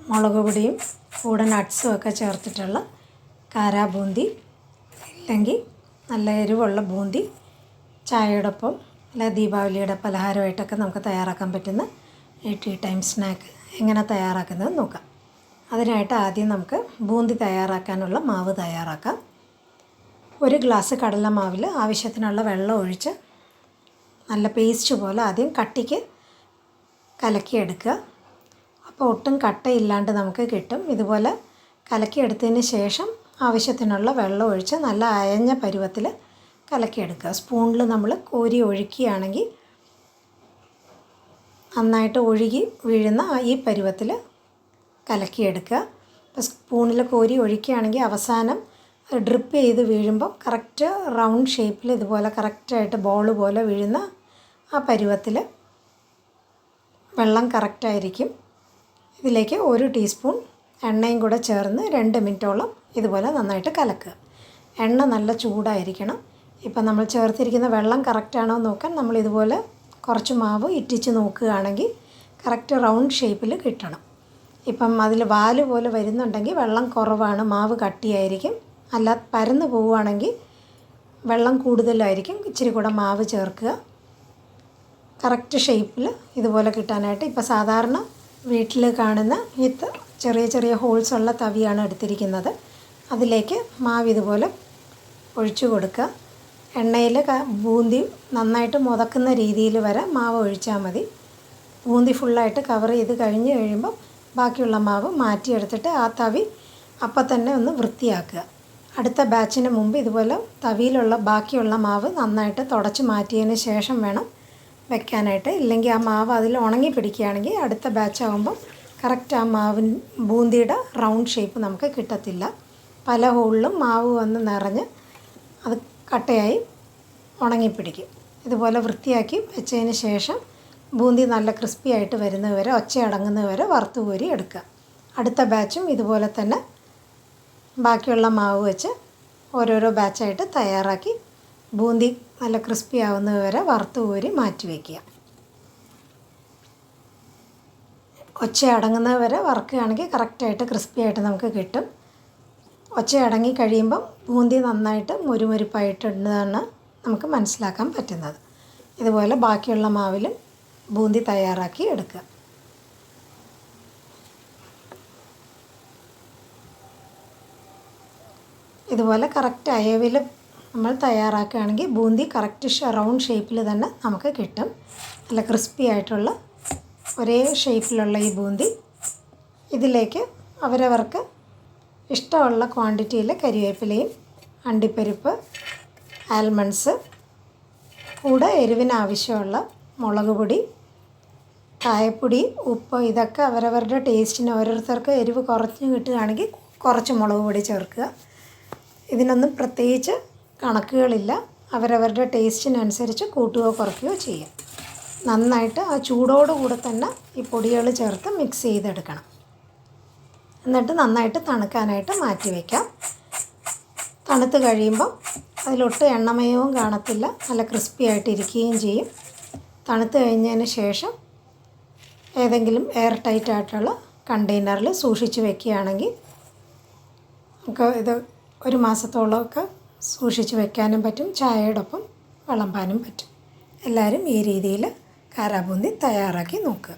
മുളക് പൊടിയും കൂടെ നട്ട്സും ഒക്കെ ചേർത്തിട്ടുള്ള കാരാ ബൂന്തി, ഇല്ലെങ്കിൽ നല്ല എരിവുള്ള ബൂന്തി ചായയോടൊപ്പം അല്ല ദീപാവലിയുടെ പലഹാരമായിട്ടൊക്കെ നമുക്ക് തയ്യാറാക്കാൻ പറ്റുന്ന ടീ ടൈം സ്നാക്ക് എങ്ങനെ തയ്യാറാക്കുന്നത് നോക്കാം. അതിനായിട്ട് ആദ്യം നമുക്ക് ബൂന്തി തയ്യാറാക്കാനുള്ള മാവ് തയ്യാറാക്കാം. 1 ഗ്ലാസ് കടലമാവിൽ ആവശ്യത്തിനുള്ള വെള്ളം ഒഴിച്ച് നല്ല പേസ്റ്റ് പോലെ ആദ്യം കട്ടിക്ക് കലക്കിയെടുക്കുക. അപ്പോൾ ഒട്ടും കട്ടയില്ലാണ്ട് നമുക്ക് കിട്ടും. ഇതുപോലെ കലക്കിയെടുത്തതിന് ശേഷം ആവശ്യത്തിനുള്ള വെള്ളം ഒഴിച്ച് നല്ല അയഞ്ഞ പരുവത്തിൽ കലക്കിയെടുക്കുക. സ്പൂണിൽ നമ്മൾ കോരി ഒഴിക്കുകയാണെങ്കിൽ നന്നായിട്ട് ഒഴുകി വീഴുന്ന ഈ പരുവത്തിൽ കലക്കിയെടുക്കുക. ഇപ്പോൾ സ്പൂണിൽ കോരി ഒഴിക്കുകയാണെങ്കിൽ അവസാനം ഡ്രിപ്പ് ചെയ്ത് വീഴുമ്പോൾ കറക്റ്റ് റൗണ്ട് ഷേപ്പിൽ ഇതുപോലെ കറക്റ്റായിട്ട് ബോൾ പോലെ വീഴുന്ന ആ പരുവത്തിൽ വെള്ളം കറക്റ്റായിരിക്കും. ഇതിലേക്ക് 1 ടീസ്പൂൺ എണ്ണയും കൂടെ ചേർന്ന് 2 മിനിറ്റോളം ഇതുപോലെ നന്നായിട്ട് കലക്കുക. എണ്ണ നല്ല ചൂടായിരിക്കണം. ഇപ്പം നമ്മൾ ചേർത്തിരിക്കുന്ന വെള്ളം കറക്റ്റാണോ നോക്കാൻ നമ്മൾ ഇതുപോലെ കുറച്ച് മാവ് ഇറ്റിച്ച് നോക്കുകയാണെങ്കിൽ കറക്റ്റ് റൗണ്ട് ഷേപ്പിൽ കിട്ടണം. ഇപ്പം അതിൽ വാല് പോലെ വരുന്നുണ്ടെങ്കിൽ വെള്ളം കുറവാണ്, മാവ് കട്ടിയായിരിക്കും. അല്ല പരന്ന് പോവുകയാണെങ്കിൽ വെള്ളം കൂടുതലായിരിക്കും, ഇച്ചിരി കൂടെ മാവ് ചേർക്കുക. കറക്റ്റ് ഷേപ്പിൽ ഇതുപോലെ കിട്ടാനായിട്ട് ഇപ്പോൾ സാധാരണ വീട്ടിൽ കാണുന്ന ഈ ചെറിയ ചെറിയ ഹോൾസ് ഉള്ള തവിയാണ് എടുത്തിരിക്കുന്നത്. അതിലേക്ക് മാവ് ഇതുപോലെ ഒഴിച്ചു കൊടുക്കുക. എണ്ണയിൽ ബൂന്തി നന്നായിട്ട് മുതക്കുന്ന രീതിയിൽ വരെ മാവ് ഒഴിച്ചാൽ മതി. ബൂന്തി ഫുള്ളായിട്ട് കവർ ചെയ്ത് കഴിഞ്ഞ് കഴിയുമ്പോൾ ബാക്കിയുള്ള മാവ് മാറ്റിയെടുത്തിട്ട് ആ തവി അപ്പം തന്നെ ഒന്ന് വൃത്തിയാക്കുക. അടുത്ത ബാച്ചിന് മുമ്പ് ഇതുപോലെ തവിയിലുള്ള ബാക്കിയുള്ള മാവ് നന്നായിട്ട് തുടച്ച് മാറ്റിയതിന് ശേഷം വേണം വെക്കാനായിട്ട്. ഇല്ലെങ്കിൽ ആ മാവ് അതിൽ ഉണങ്ങി പിടിക്കുകയാണെങ്കിൽ അടുത്ത ബാച്ചാകുമ്പം കറക്റ്റ് ആ ബൂന്തിയുടെ റൗണ്ട് ഷേപ്പ് നമുക്ക് കിട്ടത്തില്ല. പല ഹോളിലും മാവ് വന്ന് നിറഞ്ഞ് അത് കട്ടയായി ഉണങ്ങിപ്പിടിക്കും. ഇതുപോലെ വൃത്തിയാക്കി വെച്ചതിന് ശേഷം ബൂന്തി നല്ല ക്രിസ്പി ആയിട്ട് വരുന്നത് വരെ ഒച്ചയടങ്ങുന്നത് വരെ വറുത്ത് കോരി എടുക്കുക. അടുത്ത ബാച്ചും ഇതുപോലെ തന്നെ ബാക്കിയുള്ള മാവ് വെച്ച് ഓരോരോ ബാച്ചായിട്ട് തയ്യാറാക്കി ബൂന്തി നല്ല ക്രിസ്പി ആവുന്നത് വരെ വറുത്ത് കോരി മാറ്റി വയ്ക്കുക. ഒച്ചയടങ്ങുന്നത് വരെ വറുക്കുകയാണെങ്കിൽ കറക്റ്റായിട്ട് ക്രിസ്പി ആയിട്ട് നമുക്ക് കിട്ടും. ഒച്ചയടങ്ങി കഴിയുമ്പം ബൂന്തി നന്നായിട്ട് മുരുമുരുപ്പായിട്ടുണ്ടെന്നാണ് നമുക്ക് മനസ്സിലാക്കാൻ പറ്റുന്നത്. ഇതുപോലെ ബാക്കിയുള്ള മാവിലും ബൂന്തി തയ്യാറാക്കി എടുക്കുക. ഇതുപോലെ കറക്റ്റ് അയവിൽ നമ്മൾ തയ്യാറാക്കുകയാണെങ്കിൽ ബൂന്തി കറക്റ്റ് റൗണ്ട് ഷേപ്പിൽ തന്നെ നമുക്ക് കിട്ടും. നല്ല ക്രിസ്പി ആയിട്ടുള്ള ഒരേ ഷേപ്പിലുള്ള ഈ ബൂന്തി ഇതിലേക്ക് അവരവർക്ക് ഇഷ്ടമുള്ള ക്വാണ്ടിറ്റിയിൽ കരിവേപ്പിലയും അണ്ടിപ്പരിപ്പ്, ആൽമണ്ട്സ്, കൂടെ എരിവിന് ആവശ്യമുള്ള മുളക് പൊടി, കായപ്പൊടി, ഉപ്പ് ഇതൊക്കെ അവരവരുടെ ടേസ്റ്റിന് ഓരോരുത്തർക്ക് എരിവ് കുറഞ്ഞ് കിട്ടുകയാണെങ്കിൽ കുറച്ച് മുളക് പൊടി ചേർക്കുക. ഇതിനൊന്നും പ്രത്യേകിച്ച് കണക്കുകളില്ല. അവരവരുടെ ടേസ്റ്റിനനുസരിച്ച് കൂട്ടുകയോ കുറയ്ക്കുകയോ ചെയ്യാം. നന്നായിട്ട് ആ ചൂടോടുകൂടെ തന്നെ ഈ പൊടികൾ ചേർത്ത് മിക്സ് ചെയ്തെടുക്കണം. എന്നിട്ട് നന്നായിട്ട് തണുക്കാനായിട്ട് മാറ്റി വയ്ക്കാം. തണുത്ത് കഴിയുമ്പം അതിലൊട്ട് എണ്ണമയവും കാണത്തില്ല, നല്ല ക്രിസ്പി ആയിട്ടിരിക്കുകയും ചെയ്യും. തണുത്ത് കഴിഞ്ഞതിന് ശേഷം ഏതെങ്കിലും എയർ ടൈറ്റ് ആയിട്ടുള്ള കണ്ടെയ്നറിൽ സൂക്ഷിച്ച് വെക്കുകയാണെങ്കിൽ നമുക്ക് ഇത് 1 മാസത്തോളമൊക്കെ സൂക്ഷിച്ച് വെക്കാനും പറ്റും, ചായയോടൊപ്പം വിളമ്പാനും പറ്റും. എല്ലാവരും ഈ രീതിയിൽ കാരാ ബൂന്തി തയ്യാറാക്കി നോക്കുക.